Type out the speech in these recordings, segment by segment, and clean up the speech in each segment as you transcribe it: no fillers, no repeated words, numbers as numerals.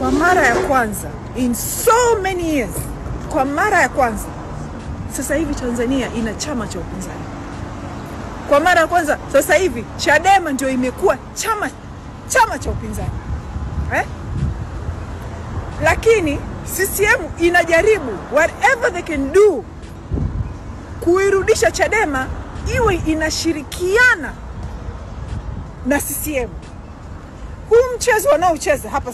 kwa mara ya kwanza in so many years, kwa mara ya kwanza sasa hivi Tanzania ina chama cha upinzani. Kwa mara ya kwanza sasa hivi Chadema ndio imekuwa chama cha upinzani. Lakini CCM inajaribu whatever they can do kuirudisha Chadema iwe inashirikiana na CCM. Huu mchezo wanaocheza hapa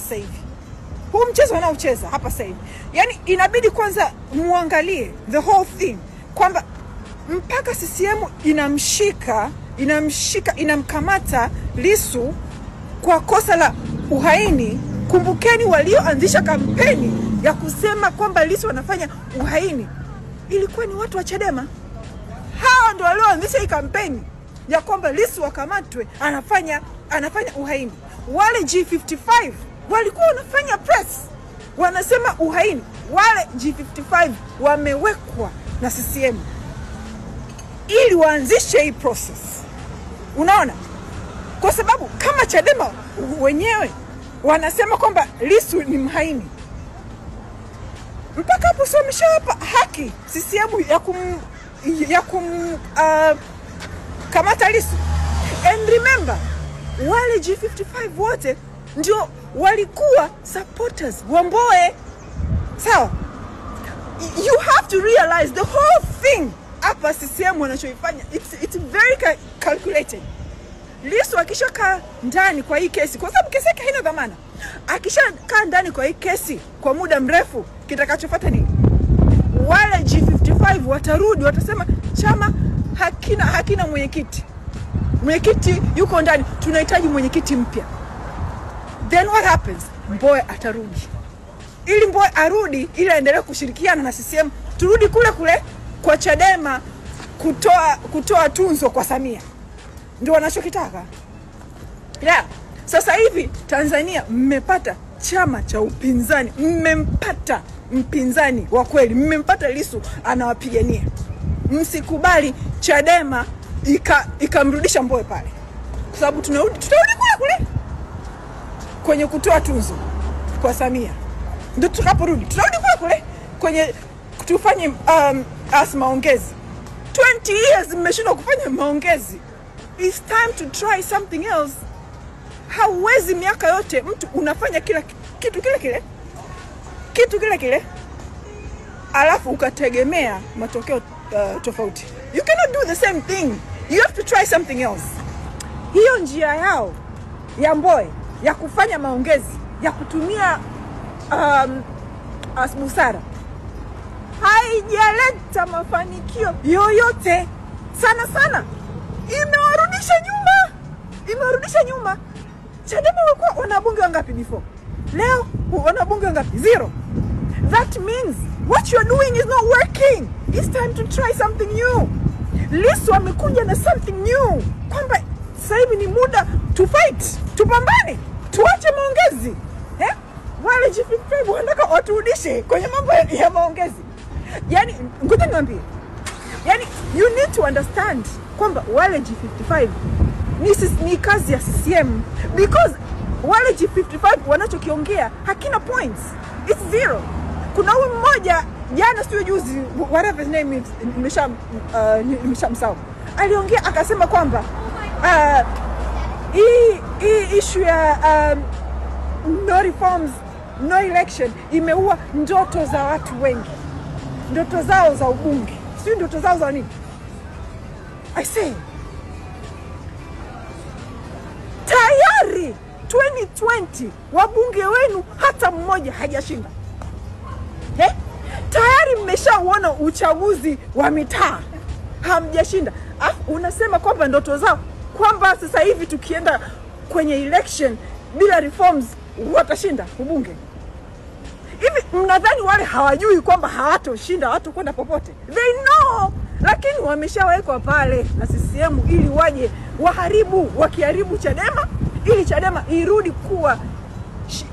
sasa hivi, yani inabidi kwanza muangalie the whole thing, kwamba mpaka CCM inamkamata Lissu kwa kosa la uhaini. Kumbukeni walioanzisha kampeni ya kusema kwamba Lissu anafanya uhaini ilikuwa ni watu wa Chadema. Hao ndio walioanzisha hii kampeni ya kwamba Lissu akamatwe anafanya uhaini. Wale G55 walikuwa wanafanya press wanasema uhaini. Wale G55 wamewekwa na CCM ili waanzishe hii process. Unaona? Kwa sababu kama Chadema wenyewe wanasema kwamba Lissu ni mhaini, mpaka hapo sio wameshawapa haki CCM ya kamata Lissu. And remember, wale G55 wote ndio walikuwa supporters wa Mbowe. Sawa? You have to realize the whole thing hapa CCM wanachoifanya, it's very calculated. Lissu akishakaa ndani kwa hii kesi, kwa sababu kesi yake haina dhamana, akishakaa ndani kwa hii kesi kwa muda mrefu, kitakachofuata ni wale G55 watarudi watasema chama hakina mwenyekiti yuko ndani, tunahitaji mwenyekiti mpya. Then what happens? Mbowe atarudi. Ili Mbowe arudi, ili aendelee kushirikiana na CCM, turudi kule kwa Chadema kutoa tunzo kwa Samia. Ndio wanachokitaka. Sasa hivi Tanzania mmepata chama cha upinzani, mmempata mpinzani wa kweli, mmempata Lissu anawapigania. Msikubali Chadema ikamrudisha Mbowe pale. Kwa sababu tutarudi kule kwenye kutoa tunzo kwa Samia. Ndio tutakaporudi. Tutarudi kule kwenye tufanye maongezi. 20 years mmeshindwa kufanya maongezi. It's time to try something else. Hauwezi miaka yote mtu unafanya kitu kile alafu ukategemea matokeo tofauti. You cannot do the same thing. You have to try something else. Hiyo njia yao ya Mbowe ya kufanya maongezi, ya kutumia busara, haijaleta mafanikio yoyote. Sana imewarudisha nyuma. Chadema walikuwa wanabunge wangapi before? Leo wanabunge wangapi? 0. That means what you're doing is not working. It's time to try something new. Lissu amekuja na something new, kwamba sasa hivi ni muda to fight, tupambane, tuache maongezi. Wale G55 wanataka waturudishe kwenye mambo ya maongezi. Yani ngoja niwaambie, yani you need to understand kwamba wale G55 ni kazi ya CCM, because wale G55 wanachokiongea hakina points. It's 0. Kuna huyu mmoja jana sio juzi, whatever his name is, nimeshamsahau, aliongea akasema kwamba hii issue ya no reforms no election imeua ndoto za watu wengi, ndoto zao za ubunge, sio ndoto zao za nini. I say tayari 2020 wabunge wenu hata mmoja hajashinda. Tayari mmeshaona uchaguzi wa mitaa hamjashinda. Unasema kwamba ndoto zao, kwamba sasa hivi tukienda kwenye election bila reforms watashinda ubunge. Hivi mnadhani wale hawajui kwamba hawatoshinda, hawatokwenda popote? They know, lakini wameshawekwa pale na CCM ili waje wakiharibu Chadema, ili Chadema irudi kuwa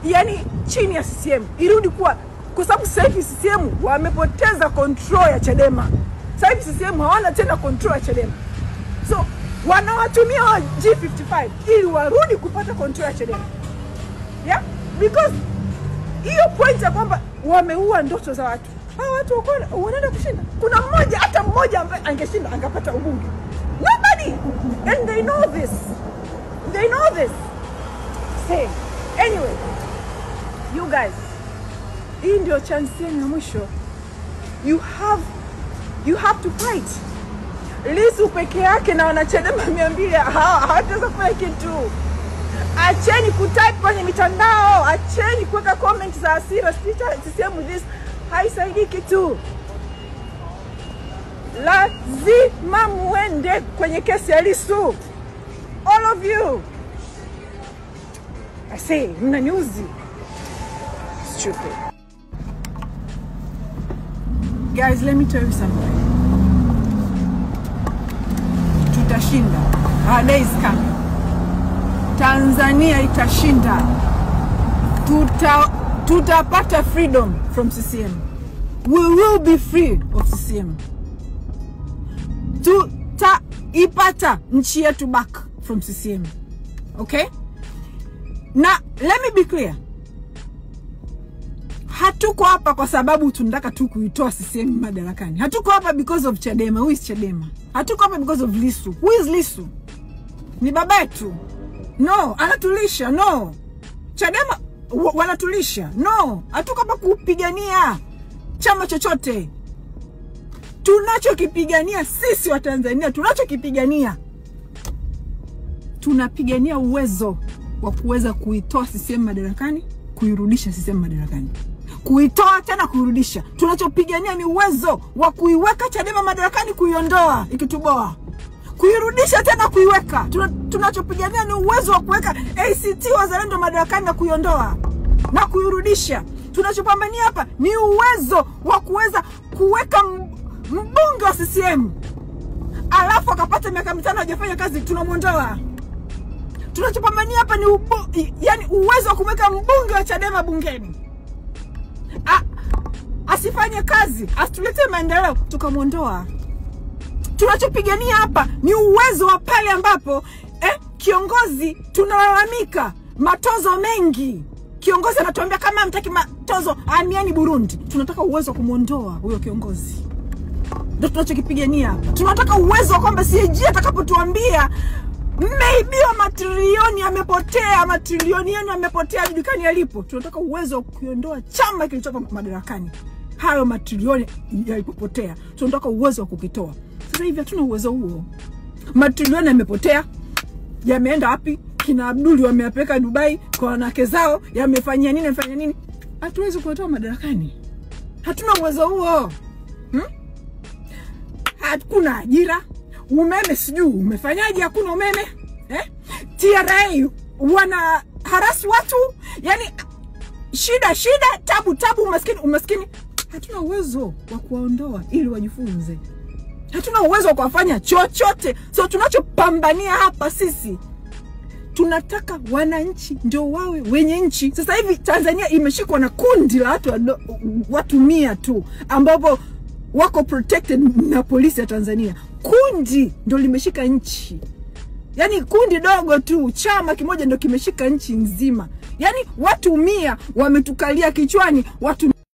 yani chini ya CCM, irudi kuwa, kwa sababu sasa hivi CCM wamepoteza control ya Chadema. Sasa hivi CCM hawana tena control ya Chadema. So wanawatumia wa G55 ili warudi kupata control ya Chadema. Because hiyo point ya kwamba wameua ndoto za watu. Hao watu wanaenda kushinda. Kuna mmoja, hata mmoja ambaye angeshinda angepata ubunge. Nobody. And they know this. They know this. Say, anyway, you guys, hii ndio chance yenu ya mwisho. You have to fight. Lissu peke yake na wanachadema 200 hawataweza kufanya kitu. Acheni kutype kwenye mitandao, acheni kuweka comment za hasira, sisemu this haisaidii kitu. Lazima muende kwenye kesi ya Lissu. All of you. I say, mnaniuzi. Stupid. Guys, let me tell you something. Tutashinda. Our day is coming. Tanzania itashinda. Tutapata freedom from CCM. We will be free of CCM. Tutaipata nchi yetu back from CCM. Okay? Na let me be clear. Hatuko hapa kwa sababu tunataka tu kuitoa CCM madarakani. Hatuko hapa because of Chadema. Who is Chadema? Hatuko hapa because of Lissu. Who is Lissu? Ni baba yetu. No, anatulisha. No. Chadema wanatulisha. No, hatuko hapa kupigania chama chochote. Tunachokipigania sisi wa Tanzania, tunapigania uwezo wa kuweza kuitoa CCM madarakani, kuirudisha CCM madarakani. Kuitoa tena kuirudisha. Tunachopigania ni uwezo wa kuiweka Chadema madarakani, kuiondoa ikituboa. Kuirudisha tena kuiweka. Tunachopigania ni uwezo wa kuweka ACT Wazalendo madarakani na kuiondoa na kuirudisha. Tunachopambania hapa ni uwezo wa kuweza kuweka mbunge wa CCM. Alafu akapata miaka 5 hajafanya kazi, tunamuondoa. Tunachopambania hapa ni yani uwezo wa kumweka mbunge wa Chadema bungeni. Asifanye kazi, asitulete maendeleo, tukamuondoa. Tunachopigania hapa ni uwezo wa pale ambapo kiongozi tunalalamika matozo mengi. Kiongozi anatuambia kama hamtaki matozo amiani Burundi. Tunataka uwezo wa kumuondoa huyo kiongozi. Ndio tunachokipigania hapa. Tunataka uwezo wa kwamba CAG atakapotuambia mmeibiwa matrilioni yamepotea, matrilioni yenu yamepotea hajukani yalipo. Tunataka uwezo wa kuiondoa chama kilichopo madarakani. Hayo matrilioni yalipopotea, tunataka uwezo wa kukitoa. Sasa hivi hatuna uwezo huo. Matrilioni yamepotea. Yameenda wapi? Kina Abduli wameyapeleka Dubai kwa wanawake zao, yamefanyia nini? Hatuwezi kutoa madarakani. Hatuna uwezo huo. Hakuna ajira. Umeme sijui umefanyaje, hakuna umeme. TRA wana harasi watu. Yani shida, tabu, umaskini. Hatuna uwezo wa kuwaondoa ili wajifunze. Hatuna uwezo wa kuwafanya chochote. So tunachopambania hapa sisi, tunataka wananchi ndio wawe wenye nchi. Sasa hivi Tanzania imeshikwa na kundi la watu 100 tu ambapo wako protected na polisi ya Tanzania. Kundi ndio limeshika nchi. Yani kundi dogo tu, chama kimoja ndio kimeshika nchi nzima. Yani watu 100 wametukalia kichwani, watu